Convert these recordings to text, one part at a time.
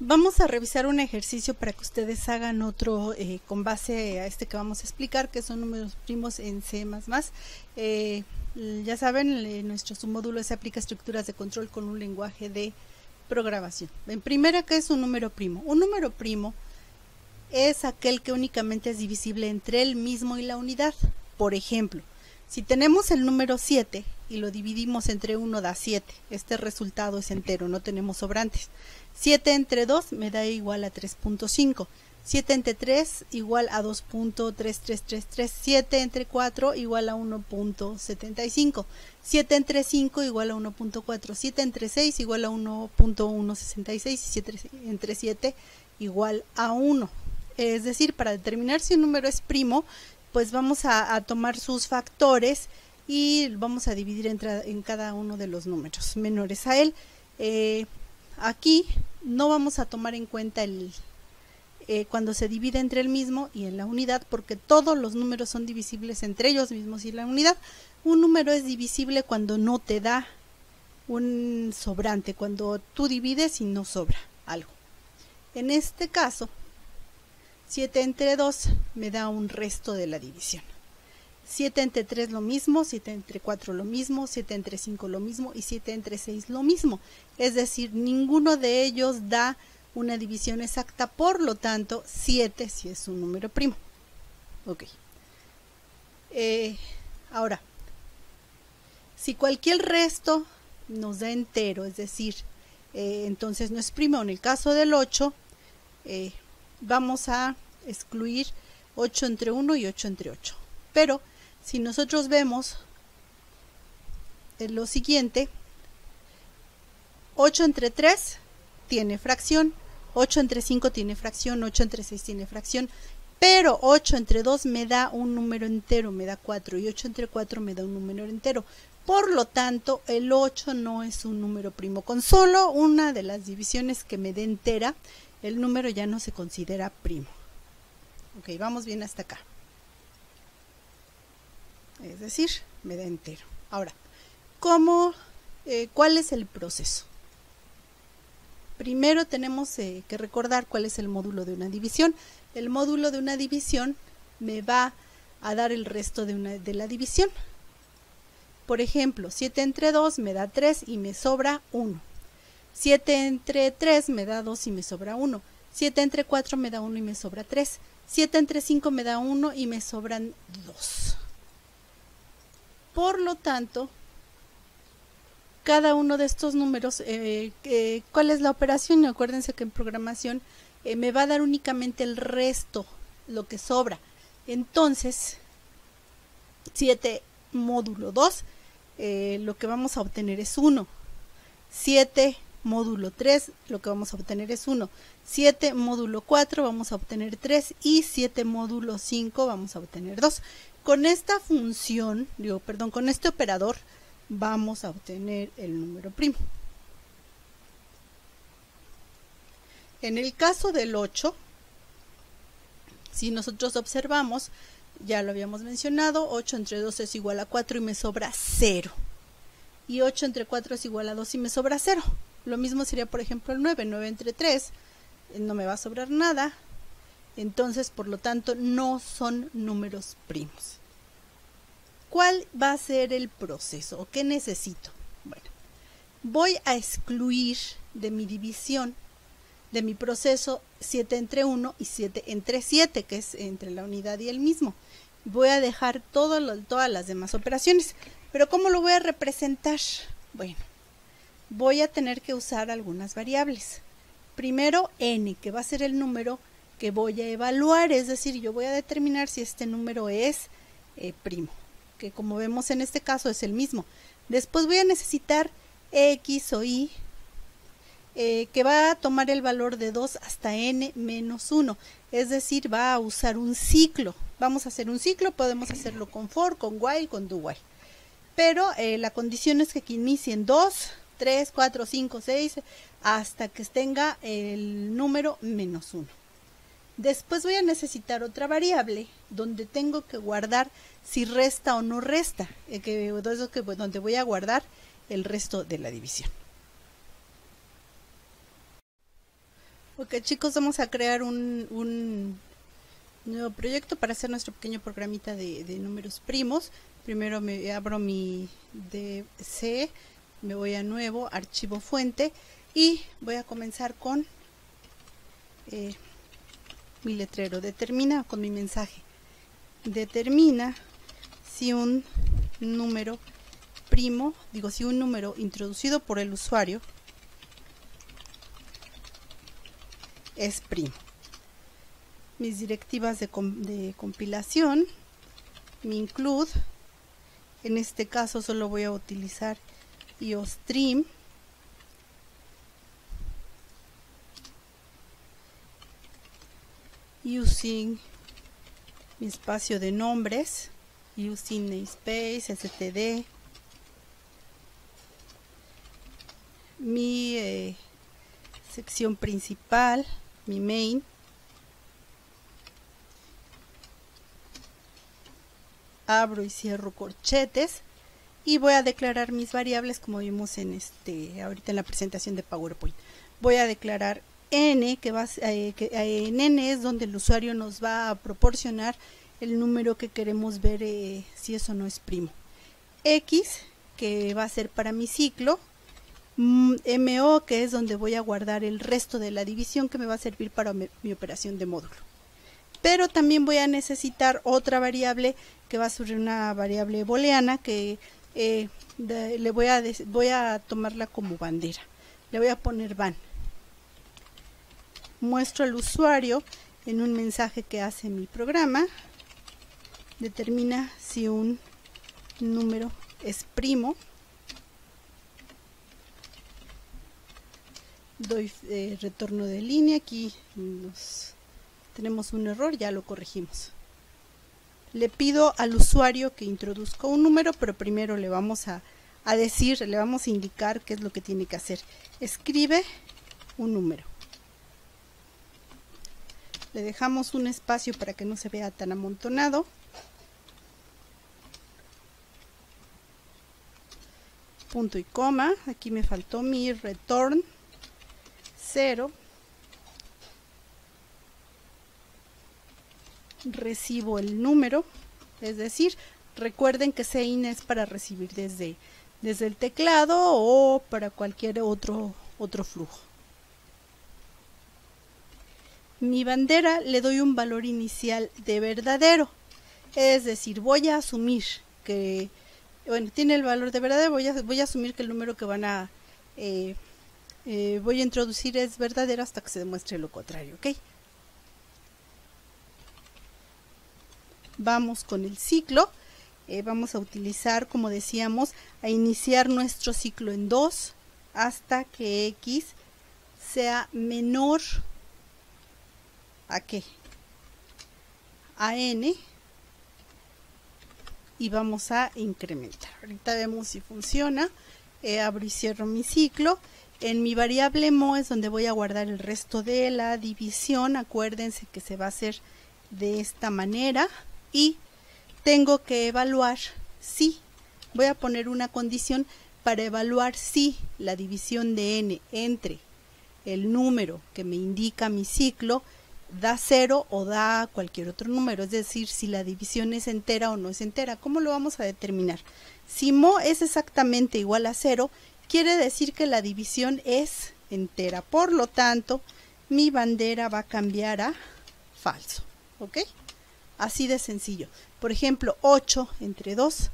Vamos a revisar un ejercicio para que ustedes hagan otro con base a este que vamos a explicar, que son números primos en C++. Ya saben, nuestro submódulo se aplica estructuras de control con un lenguaje de programación. En primera, ¿qué es un número primo? Un número primo es aquel que únicamente es divisible entre él mismo y la unidad. Por ejemplo, si tenemos el número 7 y lo dividimos entre 1 da 7, este resultado es entero, no tenemos sobrantes. 7 entre 2 me da igual a 3.5. 7 entre 3 igual a 2.3333. 7 entre 4 igual a 1.75. 7 entre 5 igual a 1.4. 7 entre 6 igual a 1.166. Y 7 entre 7 igual a 1. Es decir, para determinar si un número es primo, pues vamos a tomar sus factores y vamos a dividir en cada uno de los números menores a él. Aquí no vamos a tomar en cuenta cuando se divide entre el mismo y en la unidad, porque todos los números son divisibles entre ellos mismos y la unidad. Un número es divisible cuando no te da un sobrante, cuando tú divides y no sobra algo. En este caso, 7 entre 2 me da un resto de la división. 7 entre 3 lo mismo, 7 entre 4 lo mismo, 7 entre 5 lo mismo y 7 entre 6 lo mismo. Es decir, ninguno de ellos da una división exacta, por lo tanto 7 sí es un número primo. Ok. Ahora, si cualquier resto nos da entero, es decir, entonces no es primo. En el caso del 8, vamos a excluir 8 entre 1 y 8 entre 8. Pero si nosotros vemos lo siguiente, 8 entre 3 tiene fracción, 8 entre 5 tiene fracción, 8 entre 6 tiene fracción, pero 8 entre 2 me da un número entero, me da 4, y 8 entre 4 me da un número entero. Por lo tanto, el 8 no es un número primo. Con solo una de las divisiones que me dé entera, el número ya no se considera primo. Ok, vamos bien hasta acá. Es decir, me da entero. Ahora, ¿cuál es el proceso? Primero tenemos que recordar cuál es el módulo de una división. El módulo de una división me va a dar el resto de la división. Por ejemplo, 7 entre 2 me da 3 y me sobra 1. 7 entre 3 me da 2 y me sobra 1. 7 entre 4 me da 1 y me sobra 3. 7 entre 5 me da 1 y me sobran 2. Por lo tanto, cada uno de estos números, ¿cuál es la operación? Acuérdense que en programación me va a dar únicamente el resto, lo que sobra. Entonces, 7 módulo 2, lo que vamos a obtener es 1. 7 módulo 3, lo que vamos a obtener es 1. 7 módulo 4 vamos a obtener 3 y 7 módulo 5 vamos a obtener 2. Con esta función, con este operador, vamos a obtener el número primo. En el caso del 8, si nosotros observamos, ya lo habíamos mencionado, 8 entre 2 es igual a 4 y me sobra 0. Y 8 entre 4 es igual a 2 y me sobra 0. Lo mismo sería, por ejemplo, el 9. 9 entre 3 no me va a sobrar nada. Entonces, por lo tanto, no son números primos. ¿Cuál va a ser el proceso? ¿O qué necesito? Bueno, voy a excluir de mi división, de mi proceso, 7 entre 1 y 7 entre 7, que es entre la unidad y el mismo. Voy a dejar todas las demás operaciones. ¿Pero cómo lo voy a representar? Bueno, voy a tener que usar algunas variables. Primero, n, que va a ser el número que voy a evaluar, es decir, yo voy a determinar si este número es primo, que como vemos en este caso es el mismo. Después voy a necesitar x o y, que va a tomar el valor de 2 hasta n menos 1, es decir, va a usar un ciclo. Vamos a hacer un ciclo, podemos hacerlo con for, con while, con do while. Pero la condición es que inicien 2, 3, 4, 5, 6, hasta que tenga el número menos 1. Después voy a necesitar otra variable donde tengo que guardar si resta o no resta, donde voy a guardar el resto de la división. Ok, chicos, vamos a crear un nuevo proyecto para hacer nuestro pequeño programita de números primos. Primero me abro mi DC, me voy a nuevo, archivo fuente, y voy a comenzar con mi letrero. Determina con mi mensaje. Determina si un número primo, si un número introducido por el usuario es primo. Mis directivas de compilación, mi include, en este caso solo voy a utilizar iostream, using mi espacio de nombres, using namespace, std, mi sección principal, mi main, abro y cierro corchetes y voy a declarar mis variables como vimos en ahorita en la presentación de PowerPoint. Voy a declarar n, en n es donde el usuario nos va a proporcionar el número que queremos ver si eso no es primo. X, que va a ser para mi ciclo. MO, que es donde voy a guardar el resto de la división que me va a servir para mi operación de módulo. Pero también voy a necesitar otra variable que va a ser una variable booleana que voy a tomarla como bandera. Le voy a poner van. Muestro al usuario en un mensaje que hace mi programa. Determina si un número es primo. Doy retorno de línea. Aquí tenemos un error, ya lo corregimos. Le pido al usuario que introduzca un número, pero primero le vamos a indicar qué es lo que tiene que hacer. Escribe un número. Le dejamos un espacio para que no se vea tan amontonado. Punto y coma. Aquí me faltó mi return 0. Recibo el número, es decir, recuerden que CIN es para recibir desde el teclado o para cualquier otro flujo. Mi bandera le doy un valor inicial de verdadero, es decir, voy a asumir que, tiene el valor de verdadero, voy a asumir que el número que voy a introducir es verdadero hasta que se demuestre lo contrario, ¿ok? Vamos con el ciclo. Vamos a utilizar, como decíamos, a iniciar nuestro ciclo en 2 hasta que X sea menor a ¿qué? A N, y vamos a incrementar. Ahorita vemos si funciona. Abro y cierro mi ciclo. En mi variable mo es donde voy a guardar el resto de la división. Acuérdense que se va a hacer de esta manera. Y tengo que evaluar si, voy a poner una condición para evaluar si la división de n entre el número que me indica mi ciclo da 0 o da cualquier otro número, es decir, si la división es entera o no es entera. ¿Cómo lo vamos a determinar? Si mo es exactamente igual a 0, quiere decir que la división es entera, por lo tanto, mi bandera va a cambiar a falso, ¿ok? Así de sencillo. Por ejemplo, 8 entre 2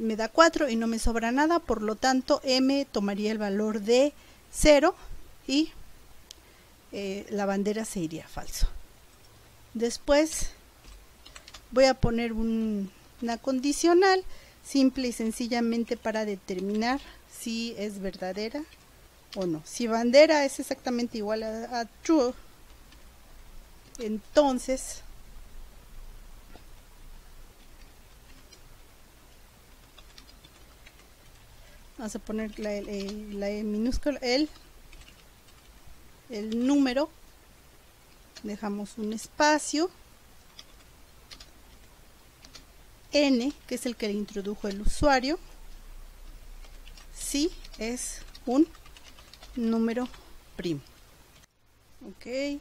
me da 4 y no me sobra nada, por lo tanto m tomaría el valor de 0 y la bandera se iría falso. Después voy a poner una condicional simple y sencillamente para determinar si es verdadera o no. Si bandera es exactamente igual a true, entonces vamos a poner la E minúscula, el número, dejamos un espacio, n, que es el que le introdujo el usuario, si es un número primo. Ok,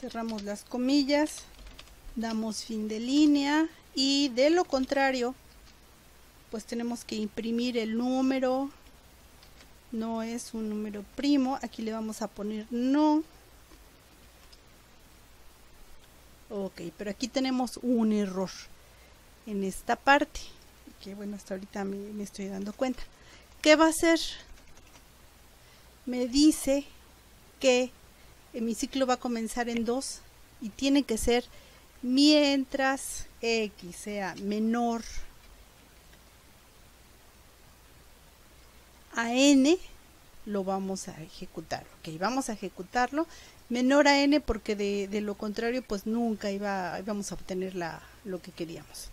cerramos las comillas, damos fin de línea y de lo contrario pues tenemos que imprimir el número. No es un número primo, aquí le vamos a poner no. Ok, pero aquí tenemos un error en esta parte, que bueno, hasta ahorita me estoy dando cuenta. ¿Qué va a hacer? Me dice que mi ciclo va a comenzar en 2 y tiene que ser mientras x sea menor a n, lo vamos a ejecutar. Ok, vamos a ejecutarlo. Menor a n porque de lo contrario pues nunca íbamos a obtener lo que queríamos.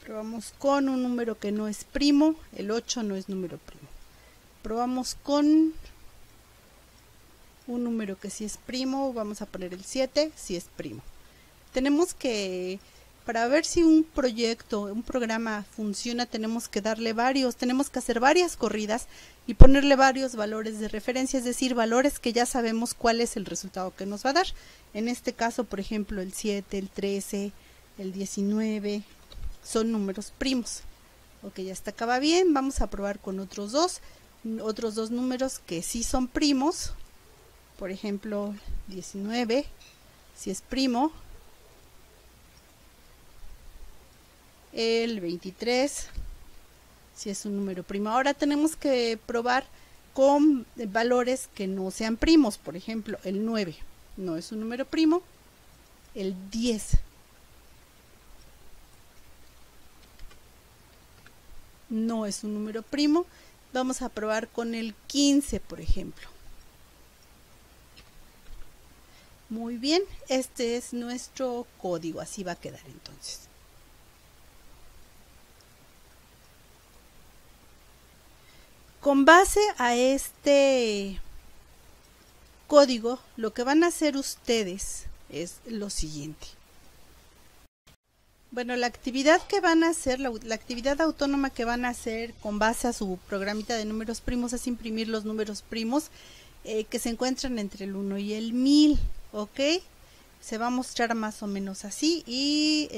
Probamos con un número que no es primo, el 8 no es número primo. Probamos con un número que sí es primo, vamos a poner el 7, si es primo. Tenemos que, para ver si un proyecto, un programa funciona, tenemos que darle tenemos que hacer varias corridas y ponerle varios valores de referencia, es decir, valores que ya sabemos cuál es el resultado que nos va a dar. En este caso, por ejemplo, el 7, el 13, el 19 son números primos. Ok, ya está, acaba bien. Vamos a probar con otros dos números que sí son primos. Por ejemplo, 19, si es primo. El 23, si es un número primo. Ahora tenemos que probar con valores que no sean primos. Por ejemplo, el 9 no es un número primo. El 10 no es un número primo. Vamos a probar con el 15, por ejemplo. Muy bien, este es nuestro código, así va a quedar entonces. Con base a este código, lo que van a hacer ustedes es lo siguiente. Bueno, la actividad que van a hacer, la actividad autónoma que van a hacer con base a su programita de números primos es imprimir los números primos que se encuentran entre el 1 y el 1000, ¿ok? Se va a mostrar más o menos así y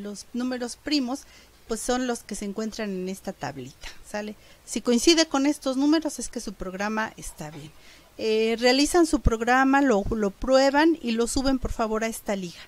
los números primos pues son los que se encuentran en esta tablita, ¿sale? Si coincide con estos números es que su programa está bien. Realizan su programa, lo prueban y lo suben por favor a esta liga.